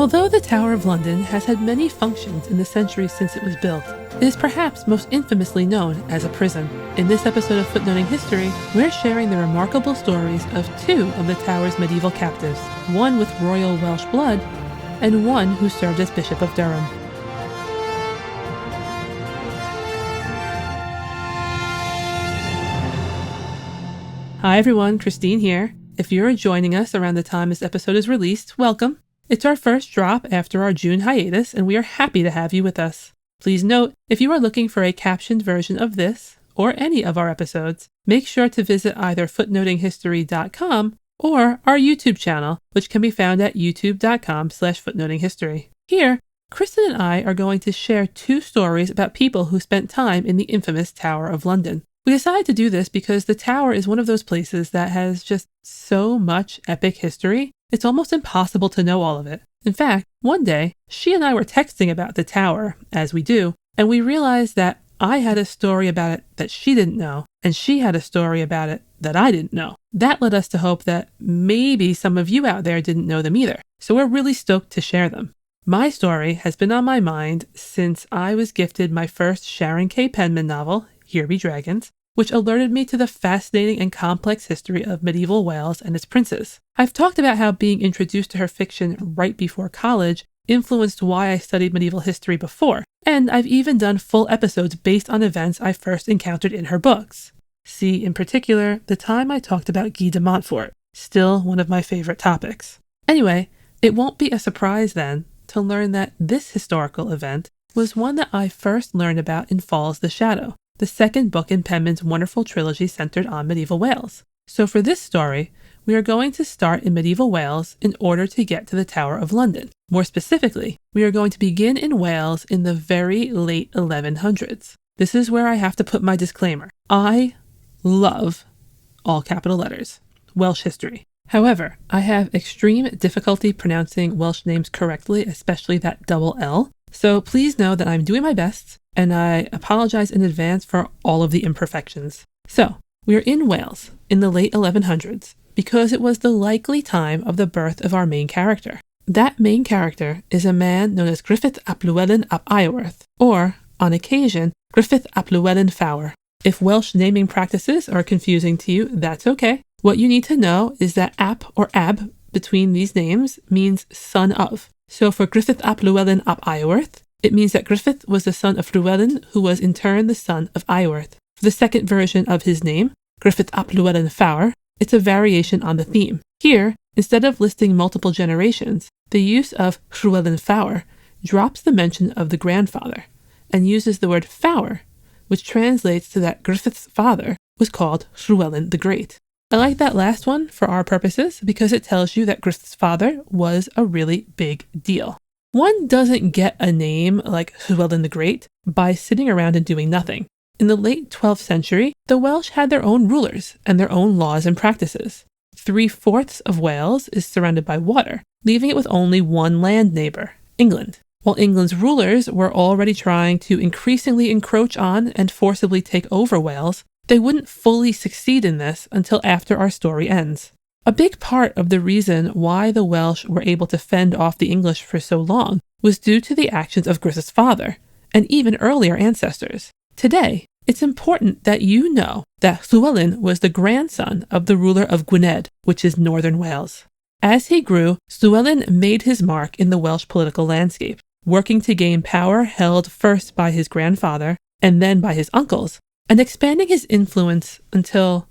Although the Tower of London has had many functions in the centuries since it was built, it is perhaps most infamously known as a prison. In this episode of Footnoting History, we're sharing the remarkable stories of two of the Tower's medieval captives, one with royal Welsh blood, and one who served as Bishop of Durham. Hi everyone, Kristin here. If you're joining us around the time this episode is released, welcome. It's our first drop after our June hiatus, and we are happy to have you with us. Please note, if you are looking for a captioned version of this, or any of our episodes, make sure to visit either footnotinghistory.com or our YouTube channel, which can be found at youtube.com/footnotinghistory. Here, Kristin and I are going to share two stories about people who spent time in the infamous Tower of London. We decided to do this because the Tower is one of those places that has just so much epic history, it's almost impossible to know all of it. In fact, one day, she and I were texting about the Tower, as we do, and we realized that I had a story about it that she didn't know, and she had a story about it that I didn't know. That led us to hope that maybe some of you out there didn't know them either, so we're really stoked to share them. My story has been on my mind since I was gifted my first Sharon K. Penman novel, Here Be Dragons, which alerted me to the fascinating and complex history of medieval Wales and its princes. I've talked about how being introduced to her fiction right before college influenced why I studied medieval history before, and I've even done full episodes based on events I first encountered in her books. See, in particular, the time I talked about Guy de Montfort, still one of my favorite topics. Anyway, it won't be a surprise then to learn that this historical event was one that I first learned about in Falls the Shadow, the second book in Penman's wonderful trilogy centered on medieval Wales. So for this story, we are going to start in medieval Wales in order to get to the Tower of London. More specifically, we are going to begin in Wales in the very late 1100s. This is where I have to put my disclaimer. I love, all capital letters, Welsh history. However, I have extreme difficulty pronouncing Welsh names correctly, especially that double L. So please know that I'm doing my best, and I apologize in advance for all of the imperfections. So, we are in Wales in the late 1100s because it was the likely time of the birth of our main character. That main character is a man known as Gruffudd ap Llywelyn ap Iorwerth, or, on occasion, Gruffudd ap Llywelyn Fawr. If Welsh naming practices are confusing to you, that's okay. What you need to know is that ap or ab between these names means son of. So for Gruffudd ap Llywelyn ap Iorwerth, it means that Gruffudd was the son of Llywelyn, who was in turn the son of Iorwerth. For the second version of his name, Gruffudd ap Llywelyn Fawr, it's a variation on the theme. Here, instead of listing multiple generations, the use of Llywelyn Fawr drops the mention of the grandfather and uses the word Fawr, which translates to that Gruffudd's father was called Llywelyn the Great. I like that last one for our purposes because it tells you that Gruffudd's father was a really big deal. One doesn't get a name like Llywelyn the Great by sitting around and doing nothing. In the late 12th century, the Welsh had their own rulers and their own laws and practices. 3/4 of Wales is surrounded by water, leaving it with only one land neighbor, England. While England's rulers were already trying to increasingly encroach on and forcibly take over Wales, they wouldn't fully succeed in this until after our story ends. A big part of the reason why the Welsh were able to fend off the English for so long was due to the actions of Gruffudd's father, and even earlier ancestors. Today, it's important that you know that Llywelyn was the grandson of the ruler of Gwynedd, which is northern Wales. As he grew, Llywelyn made his mark in the Welsh political landscape, working to gain power held first by his grandfather and then by his uncles, and expanding his influence until,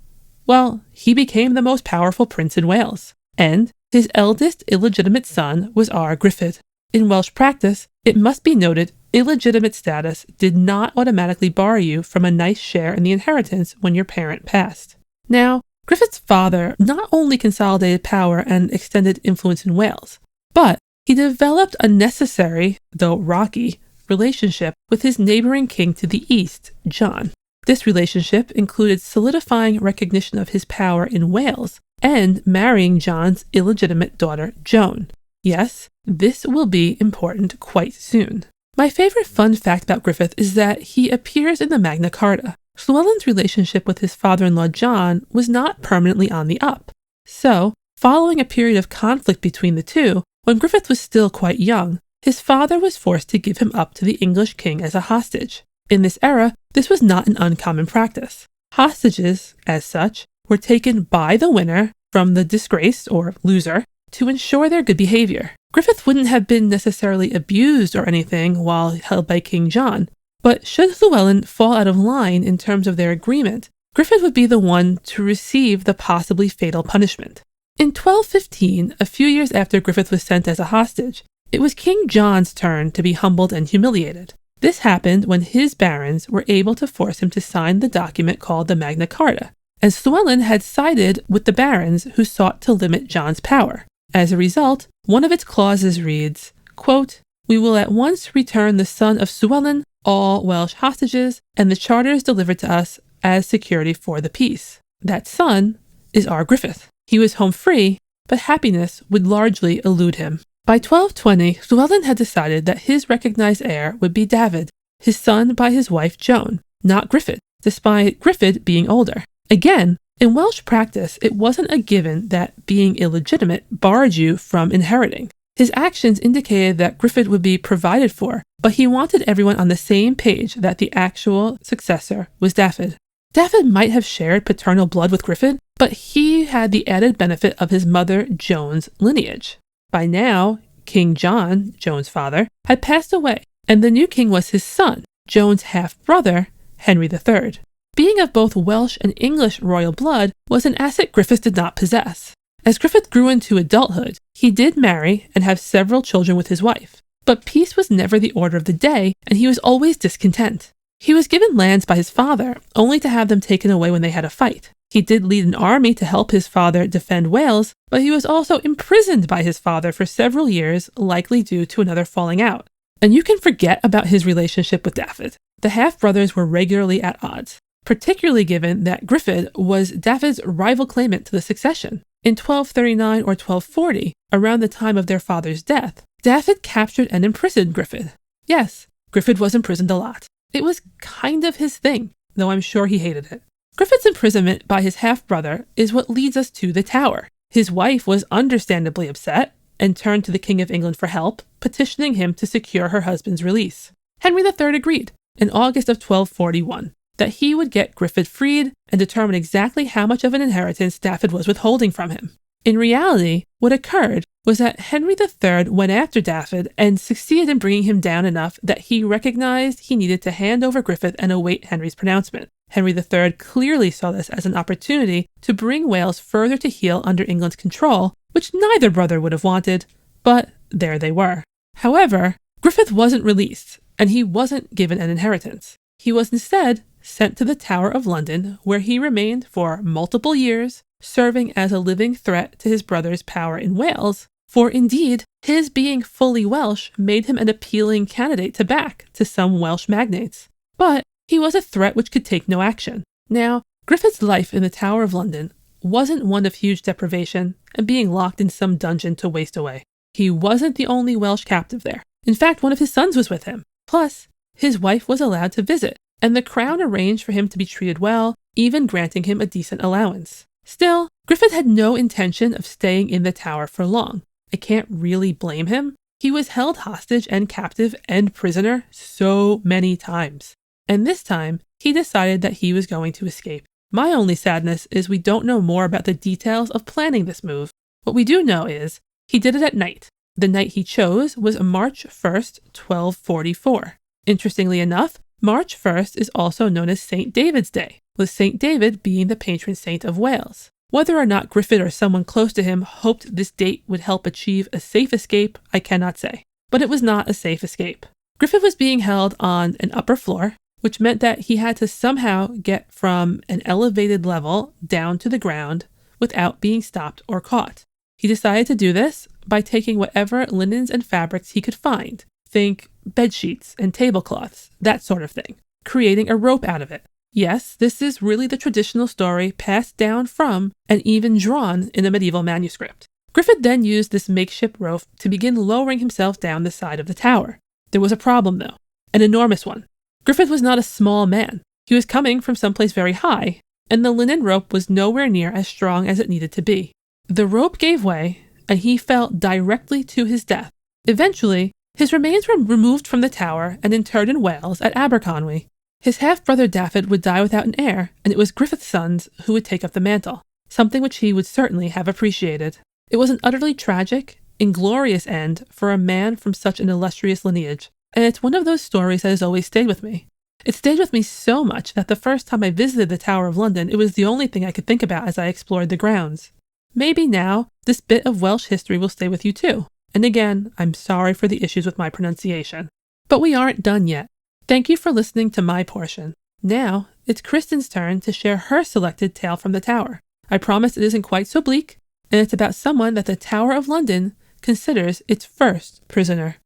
well, he became the most powerful prince in Wales, and his eldest illegitimate son was our Gruffudd. In Welsh practice, it must be noted, illegitimate status did not automatically bar you from a nice share in the inheritance when your parent passed. Now, Gruffudd's father not only consolidated power and extended influence in Wales, but he developed a necessary, though rocky, relationship with his neighboring king to the east, John. This relationship included solidifying recognition of his power in Wales and marrying John's illegitimate daughter, Joan. Yes, this will be important quite soon. My favorite fun fact about Gruffudd is that he appears in the Magna Carta. Llywelyn's relationship with his father-in-law John was not permanently on the up. So, following a period of conflict between the two, When Gruffudd was still quite young, his father was forced to give him up to the English king as a hostage. In this era, this was not an uncommon practice. Hostages, as such, were taken by the winner from the disgraced or loser to ensure their good behavior. Gruffudd wouldn't have been necessarily abused or anything while held by King John, but should Llywelyn fall out of line in terms of their agreement, Gruffudd would be the one to receive the possibly fatal punishment. In 1215, a few years after Gruffudd was sent as a hostage, it was King John's turn to be humbled and humiliated. This happened when his barons were able to force him to sign the document called the Magna Carta, as Llywelyn had sided with the barons who sought to limit John's power. As a result, one of its clauses reads, quote, "We will at once return the son of Llywelyn, all Welsh hostages, and the charters delivered to us as security for the peace. That son is our Gruffudd." He was home free, but happiness would largely elude him. By 1220, Llywelyn had decided that his recognized heir would be David, his son by his wife Joan, not Gruffudd, despite Gruffudd being older. Again, in Welsh practice, it wasn't a given that being illegitimate barred you from inheriting. His actions indicated that Gruffudd would be provided for, but he wanted everyone on the same page that the actual successor was David. David might have shared paternal blood with Gruffudd, but he had the added benefit of his mother Joan's lineage. By now, King John, Joan's father, had passed away, and the new king was his son, Joan's half-brother, Henry III. Being of both Welsh and English royal blood was an asset Gruffudd did not possess. As Gruffudd grew into adulthood, he did marry and have several children with his wife. But peace was never the order of the day, and he was always discontent. He was given lands by his father, only to have them taken away when they had a fight. He did lead an army to help his father defend Wales, but he was also imprisoned by his father for several years, likely due to another falling out. And you can forget about his relationship with David. The half-brothers were regularly at odds, particularly given that Gruffudd was David's rival claimant to the succession. In 1239 or 1240, around the time of their father's death, David captured and imprisoned Gruffudd. Yes, Gruffudd was imprisoned a lot. It was kind of his thing, though I'm sure he hated it. Gruffudd's imprisonment by his half-brother is what leads us to the Tower. His wife was understandably upset and turned to the King of England for help, petitioning him to secure her husband's release. Henry III agreed, in August of 1241, that he would get Gruffudd freed and determine exactly how much of an inheritance David was withholding from him. In reality, what occurred was that Henry III went after David and succeeded in bringing him down enough that he recognized he needed to hand over Gruffudd and await Henry's pronouncement. Henry III clearly saw this as an opportunity to bring Wales further to heel under England's control, which neither brother would have wanted, but there they were. However, Gruffudd wasn't released, and he wasn't given an inheritance. He was instead sent to the Tower of London, where he remained for multiple years, serving as a living threat to his brother's power in Wales, for indeed, his being fully Welsh made him an appealing candidate to back to some Welsh magnates. But he was a threat which could take no action. Now, Gruffudd's life in the Tower of London wasn't one of huge deprivation and being locked in some dungeon to waste away. He wasn't the only Welsh captive there. In fact, one of his sons was with him. Plus, his wife was allowed to visit, and the crown arranged for him to be treated well, even granting him a decent allowance. Still, Gruffudd had no intention of staying in the tower for long. I can't really blame him. He was held hostage and captive and prisoner so many times. And this time, he decided that he was going to escape. My only sadness is we don't know more about the details of planning this move. What we do know is he did it at night. The night he chose was March 1st, 1244. Interestingly enough, March 1st is also known as St. David's Day, with St. David being the patron saint of Wales. Whether or not Gruffudd or someone close to him hoped this date would help achieve a safe escape, I cannot say. But it was not a safe escape. Gruffudd was being held on an upper floor, which meant that he had to somehow get from an elevated level down to the ground without being stopped or caught. He decided to do this by taking whatever linens and fabrics he could find. Think bed sheets and tablecloths, that sort of thing, creating a rope out of it. Yes, this is really the traditional story passed down from and even drawn in a medieval manuscript. Gruffudd then used this makeshift rope to begin lowering himself down the side of the tower. There was a problem, though, an enormous one. Gruffudd was not a small man. He was coming from someplace very high, and the linen rope was nowhere near as strong as it needed to be. The rope gave way, and he fell directly to his death. Eventually, his remains were removed from the tower and interred in Wales at Aberconwy. His half-brother Dafydd would die without an heir, and it was Gruffudd's sons who would take up the mantle, something which he would certainly have appreciated. It was an utterly tragic, inglorious end for a man from such an illustrious lineage, and it's one of those stories that has always stayed with me. It stayed with me so much that the first time I visited the Tower of London, it was the only thing I could think about as I explored the grounds. Maybe now, this bit of Welsh history will stay with you too. And again, I'm sorry for the issues with my pronunciation. But we aren't done yet. Thank you for listening to my portion. Now, it's Kristin's turn to share her selected tale from the Tower. I promise it isn't quite so bleak, and it's about someone that the Tower of London considers its first prisoner.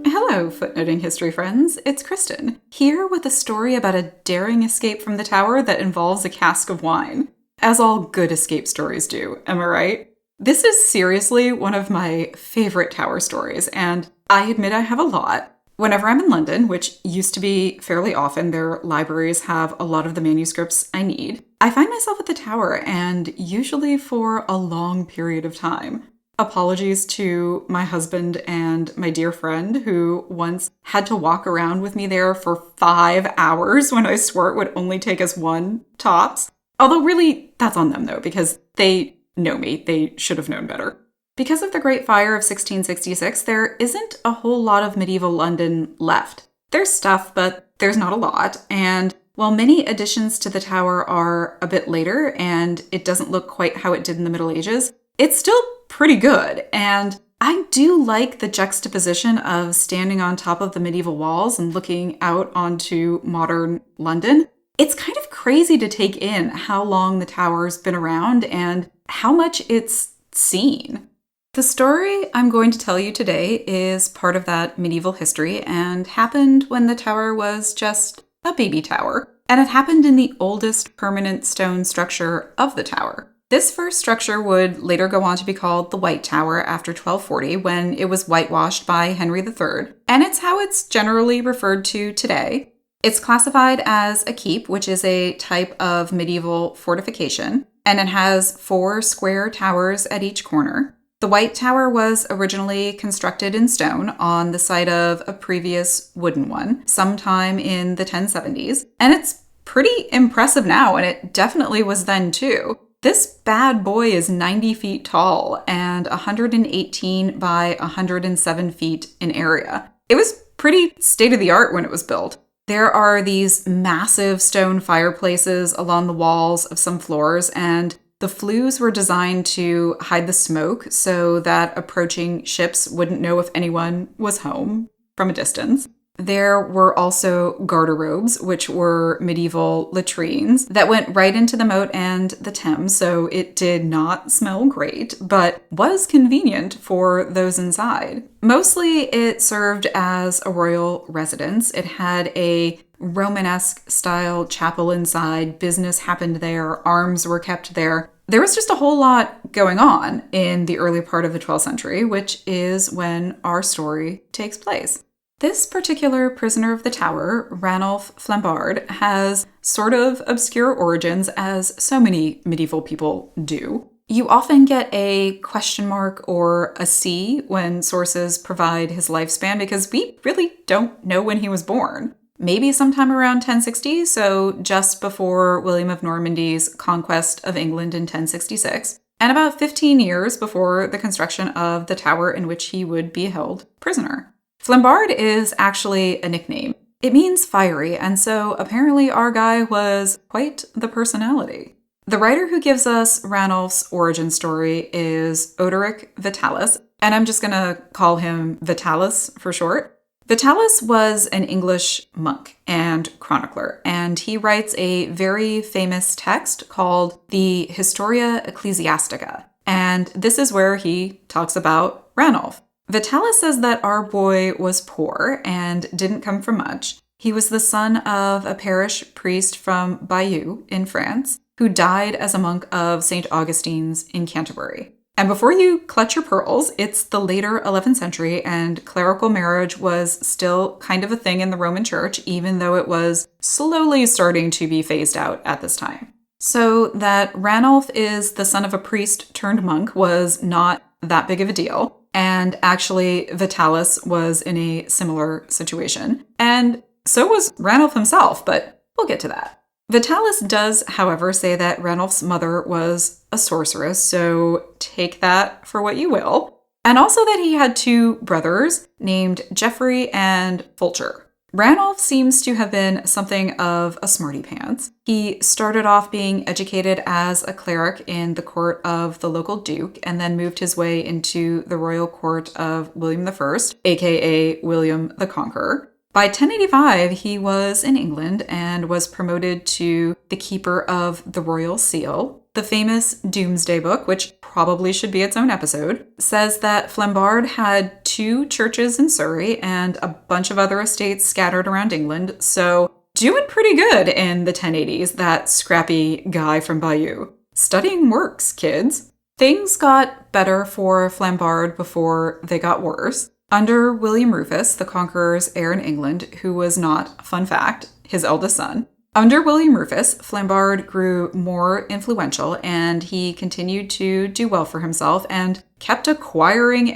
Hello, footnoting history friends. It's Kristin, here with a story about a daring escape from the tower that involves a cask of wine. As all good escape stories do, am I right? This is seriously one of my favorite tower stories, and I admit I have a lot. Whenever I'm in London, which used to be fairly often, their libraries have a lot of the manuscripts I need, I find myself at the tower, and usually for a long period of time. Apologies to my husband and my dear friend who once had to walk around with me there for 5 hours when I swore it would only take us 1 tops. Although really, that's on them though, because they know me. They should have known better. Because of the Great Fire of 1666, there isn't a whole lot of medieval London left. There's stuff, but there's not a lot. And while many additions to the tower are a bit later and it doesn't look quite how it did in the Middle Ages, it's still pretty good. And I do like the juxtaposition of standing on top of the medieval walls and looking out onto modern London. It's kind of crazy to take in how long the tower's been around and how much it's seen. The story I'm going to tell you today is part of that medieval history and happened when the tower was just a baby tower. And it happened in the oldest permanent stone structure of the tower. This first structure would later go on to be called the White Tower after 1240 when it was whitewashed by Henry III. And it's how it's generally referred to today. It's classified as a keep, which is a type of medieval fortification. And it has 4 square towers at each corner. The White Tower was originally constructed in stone on the site of a previous wooden one, sometime in the 1070s. And it's pretty impressive now, and it definitely was then too. This bad boy is 90 feet tall and 118 by 107 feet in area. It was pretty state-of-the-art when it was built. There are these massive stone fireplaces along the walls of some floors, and the flues were designed to hide the smoke so that approaching ships wouldn't know if anyone was home from a distance. There were also garderobes, which were medieval latrines that went right into the moat and the Thames, so it did not smell great, but was convenient for those inside. Mostly it served as a royal residence. It had a Romanesque style chapel inside, business happened there, arms were kept there. There was just a whole lot going on in the early part of the 12th century, which is when our story takes place. This particular prisoner of the tower, Ranulf Flambard, has sort of obscure origins, as so many medieval people do. You often get a question mark or a C when sources provide his lifespan because we really don't know when he was born. Maybe sometime around 1060, so just before William of Normandy's conquest of England in 1066, and about 15 years before the construction of the tower in which he would be held prisoner. Flambard is actually a nickname. It means fiery, and so apparently our guy was quite the personality. The writer who gives us Ranulf's origin story is Odoric Vitalis, and I'm just going to call him Vitalis for short. Vitalis was an English monk and chronicler, and he writes a very famous text called the Historia Ecclesiastica, and this is where he talks about Ranulf. Vitalis says that our boy was poor and didn't come from much. He was the son of a parish priest from Bayeux in France, who died as a monk of St. Augustine's in Canterbury. And before you clutch your pearls, it's the later 11th century, and clerical marriage was still kind of a thing in the Roman Church, even though it was slowly starting to be phased out at this time. So that Ranulf is the son of a priest turned monk was not that big of a deal. And actually, Vitalis was in a similar situation. And so was Ranulf himself, but we'll get to that. Vitalis does, however, say that Ranulf's mother was a sorceress, so take that for what you will. And also that he had two brothers named Geoffrey and Fulcher. Ranulf seems to have been something of a smarty pants. He started off being educated as a cleric in the court of the local duke and then moved his way into the royal court of William I, aka William the Conqueror. By 1085, he was in England and was promoted to the keeper of the royal seal. The famous Doomsday Book, which probably should be its own episode, says that Flambard had 2 churches in Surrey and a bunch of other estates scattered around England, so doing pretty good in the 1080s, that scrappy guy from Bayeux. Studying works, kids. Things got better for Flambard before they got worse. Under William Rufus, the Conqueror's heir in England, who was not, fun fact, his eldest son, under William Rufus, Flambard grew more influential and he continued to do well for himself and kept acquiring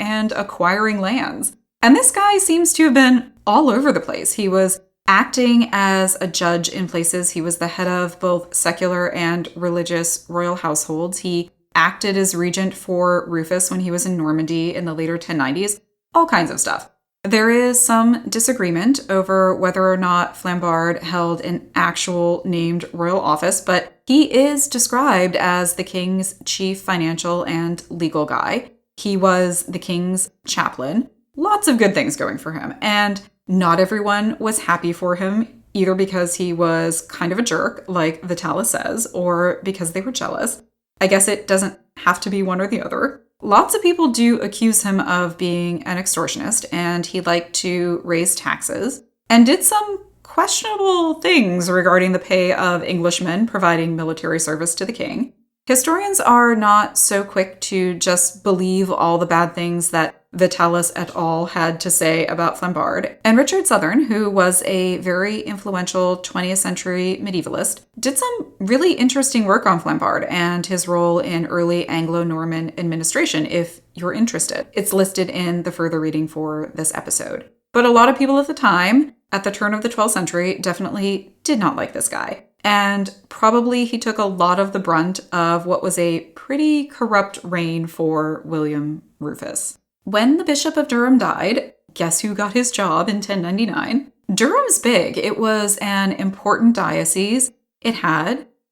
lands. And this guy seems to have been all over the place. He was acting as a judge in places. He was the head of both secular and religious royal households. He acted as regent for Rufus when he was in Normandy in the later 1090s. All kinds of stuff. There is some disagreement over whether or not Flambard held an actual named royal office, but he is described as the king's chief financial and legal guy. He was the king's chaplain. Lots of good things going for him. And not everyone was happy for him, either because he was kind of a jerk, like Vitalis says, or because they were jealous. I guess it doesn't have to be one or the other. Lots of people do accuse him of being an extortionist, and he liked to raise taxes, and did some questionable things regarding the pay of Englishmen providing military service to the king. Historians are not so quick to just believe all the bad things that Vitalis et al. Had to say about Flambard. And Richard Southern, who was a very influential 20th century medievalist, did some really interesting work on Flambard and his role in early Anglo-Norman administration, if you're interested. It's listed in the further reading for this episode. But a lot of people at the time, at the turn of the 12th century, definitely did not like this guy. And probably he took a lot of the brunt of what was a pretty corrupt reign for William Rufus. When the Bishop of Durham died, guess who got his job in 1099? Durham's big. It was an important diocese. It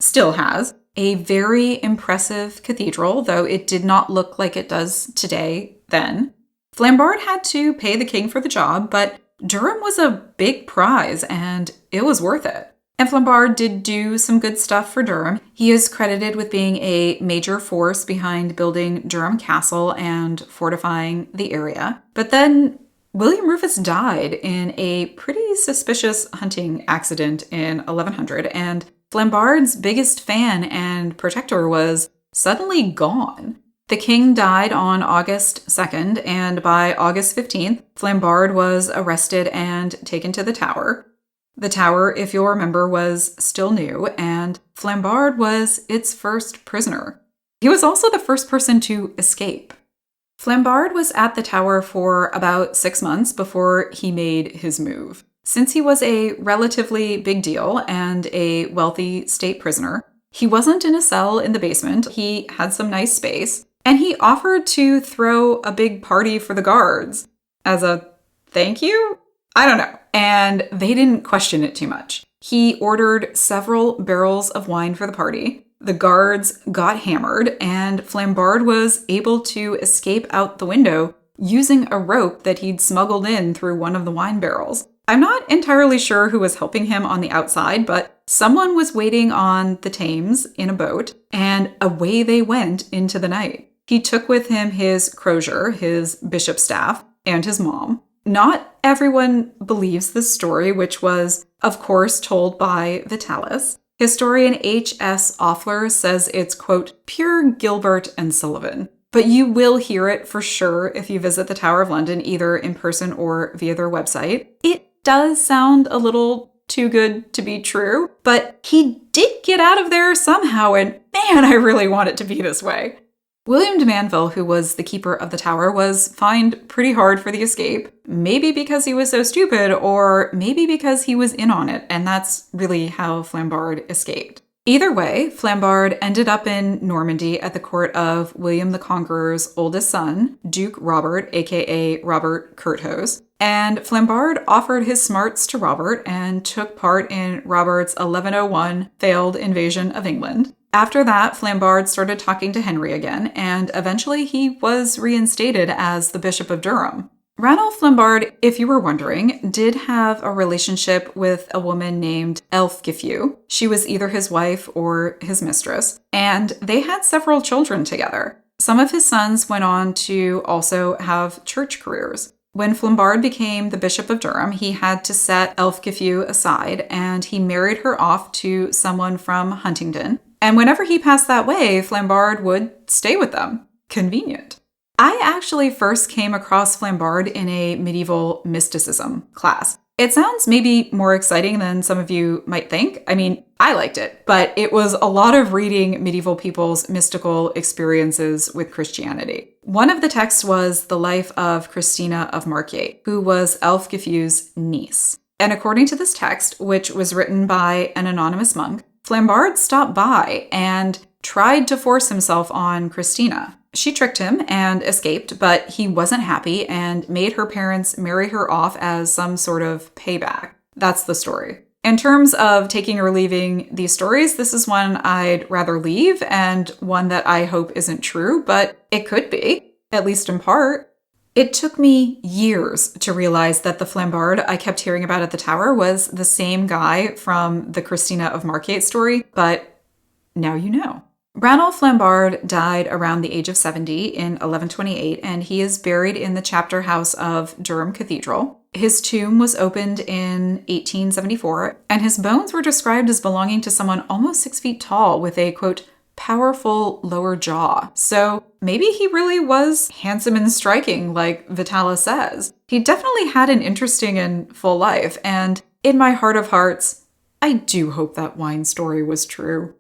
still has, a very impressive cathedral, though it did not look like it does today then. Flambard had to pay the king for the job, but Durham was a big prize, and it was worth it. And Flambard did do some good stuff for Durham. He is credited with being a major force behind building Durham Castle and fortifying the area. But then William Rufus died in a pretty suspicious hunting accident in 1100, and Flambard's biggest fan and protector was suddenly gone. The king died on August 2nd, and by August 15th, Flambard was arrested and taken to the Tower. The Tower, if you'll remember, was still new, and Flambard was its first prisoner. He was also the first person to escape. Flambard was at the Tower for about 6 months before he made his move. Since he was a relatively big deal and a wealthy state prisoner, he wasn't in a cell in the basement. He had some nice space, and he offered to throw a big party for the guards as a thank you? I don't know. And they didn't question it too much. He ordered several barrels of wine for the party. The guards got hammered, and Flambard was able to escape out the window using a rope that he'd smuggled in through one of the wine barrels. I'm not entirely sure who was helping him on the outside, but someone was waiting on the Thames in a boat, and away they went into the night. He took with him his crozier, his bishop's staff, and his mom. Not everyone believes this story, which was, of course, told by Vitalis. Historian H.S. Offler says it's, quote, pure Gilbert and Sullivan. But you will hear it for sure if you visit the Tower of London, either in person or via their website. It does sound a little too good to be true, but he did get out of there somehow, and man, I really want it to be this way. William de Manville, who was the keeper of the tower, was fined pretty hard for the escape, maybe because he was so stupid, or maybe because he was in on it, and that's really how Flambard escaped. Either way, Flambard ended up in Normandy at the court of William the Conqueror's oldest son, Duke Robert, aka Robert Curthose, and Flambard offered his smarts to Robert and took part in Robert's 1101 failed invasion of England. After that, Flambard started talking to Henry again, and eventually he was reinstated as the Bishop of Durham. Ranulf Flambard, if you were wondering, did have a relationship with a woman named Llywelyn. She was either his wife or his mistress, and they had several children together. Some of his sons went on to also have church careers. When Flambard became the Bishop of Durham, he had to set Llywelyn aside, and he married her off to someone from Huntingdon. And whenever he passed that way, Flambard would stay with them. Convenient. I actually first came across Flambard in a medieval mysticism class. It sounds maybe more exciting than some of you might think. I mean, I liked it, but it was a lot of reading medieval people's mystical experiences with Christianity. One of the texts was the life of Kristina of Margate, who was Llywelyn's niece. And according to this text, which was written by an anonymous monk, Flambard stopped by and tried to force himself on Kristina. She tricked him and escaped, but he wasn't happy and made her parents marry her off as some sort of payback. That's the story. In terms of taking or leaving these stories, this is one I'd rather leave and one that I hope isn't true, but it could be, at least in part. It took me years to realize that the Flambard I kept hearing about at the tower was the same guy from the Kristina of Margate story, but now you know. Ranulf Flambard died around the age of 70 in 1128, and he is buried in the chapter house of Durham Cathedral. His tomb was opened in 1874, and his bones were described as belonging to someone almost 6 feet tall with a, quote, powerful lower jaw. So maybe he really was handsome and striking, like Vitalis says. He definitely had an interesting and full life, and in my heart of hearts, I do hope that wine story was true.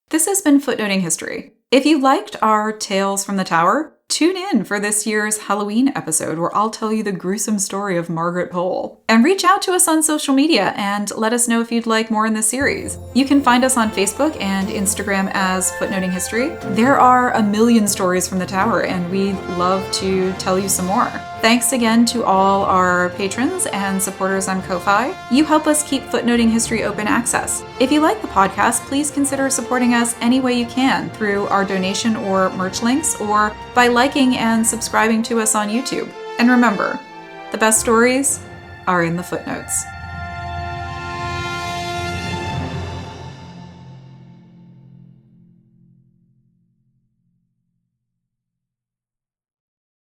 This has been Footnoting History. If you liked our Tales from the Tower, tune in for this year's Halloween episode where I'll tell you the gruesome story of Margaret Pole. And reach out to us on social media and let us know if you'd like more in this series. You can find us on Facebook and Instagram as Footnoting History. There are a million stories from the Tower, and we'd love to tell you some more. Thanks again to all our patrons and supporters on Ko-Fi. You help us keep Footnoting History open access. If you like the podcast, please consider supporting us any way you can through our donation or merch links, or by liking and subscribing to us on YouTube. And remember, the best stories are in the footnotes.